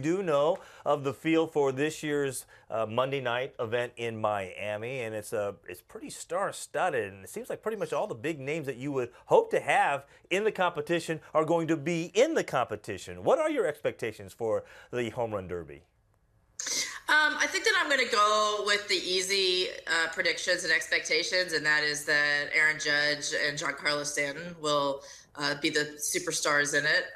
do know of the field for this year's Monday night event in Miami, and it's pretty star-studded, and it seems like pretty much all the big names that you would hope to have in the competition are going to be in the competition. What are your expectations for the Home Run Derby? I think that I'm going to go with the easy predictions and expectations, and that is that Aaron Judge and Giancarlo Stanton will be the superstars in it,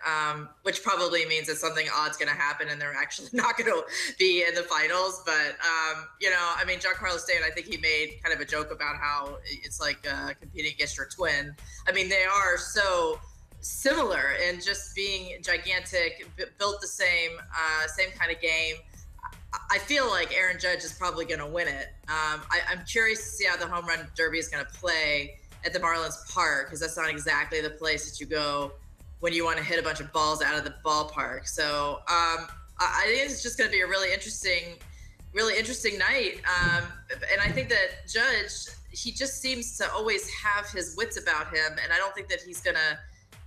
which probably means that something odd's going to happen and they're actually not going to be in the finals. But, I mean, Giancarlo Stanton, I think he made kind of a joke about how it's like competing against your twin. I mean, they are so similar in just being gigantic, built the same kind of game. I feel like Aaron Judge is probably going to win it. I'm curious to see how the Home Run Derby is going to play at the Marlins Park, because that's not exactly the place that you go when you want to hit a bunch of balls out of the ballpark. So I think it's just going to be a really interesting night. And I think that Judge, he just seems to always have his wits about him, and I don't think that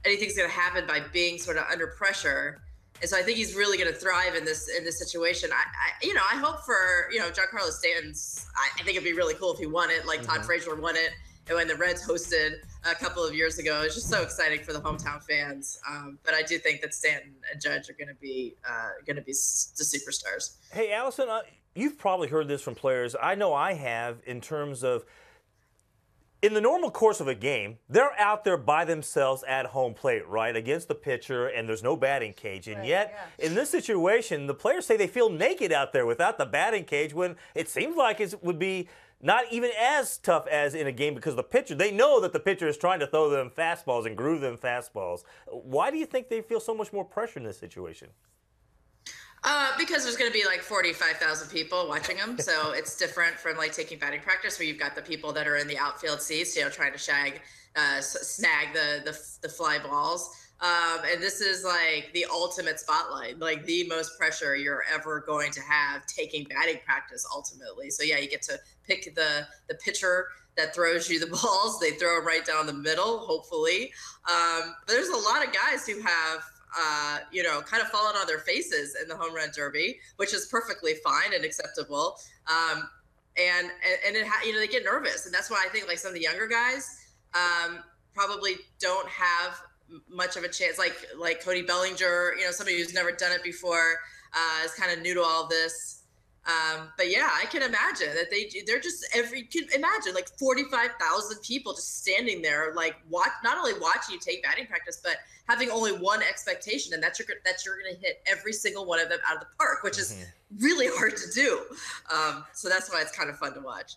anything's going to happen by being sort of under pressure. And so I think he's really going to thrive in this situation. I hope for Giancarlo Stanton's. I think it'd be really cool if he won it, like Todd Frazier won it, and when the Reds hosted a couple of years ago. It's just so exciting for the hometown fans. But I do think that Stanton and Judge are going to be the superstars. Hey, Alyson, you've probably heard this from players. I know I have, in terms of, in the normal course of a game, they're out there by themselves at home plate, right, against the pitcher, and there's no batting cage. And yet, in this situation, the players say they feel naked out there without the batting cage, when it seems like it would be not even as tough as in a game, because the pitcher, they know that the pitcher is trying to throw them fastballs and groove them fastballs. Why do you think they feel so much more pressure in this situation? Because there's going to be like 45,000 people watching them, so it's different from like taking batting practice, where you've got the people that are in the outfield seats, trying to snag the fly balls. And this is like the ultimate spotlight, like the most pressure you're ever going to have taking batting practice ultimately. So yeah, you get to pick the pitcher that throws you the balls. They throw them right down the middle, hopefully. But there's a lot of guys who have kind of fallen on their faces in the Home Run Derby, which is perfectly fine and acceptable. And they get nervous, and that's why I think like some of the younger guys probably don't have much of a chance. Like Cody Bellinger, somebody who's never done it before, is kind of new to all this. But yeah, I can imagine that they're just imagine like 45,000 people just standing there, like not only watching you take batting practice, but having only one expectation, and that you're going to hit every single one of them out of the park, which is really hard to do. So that's why it's kind of fun to watch.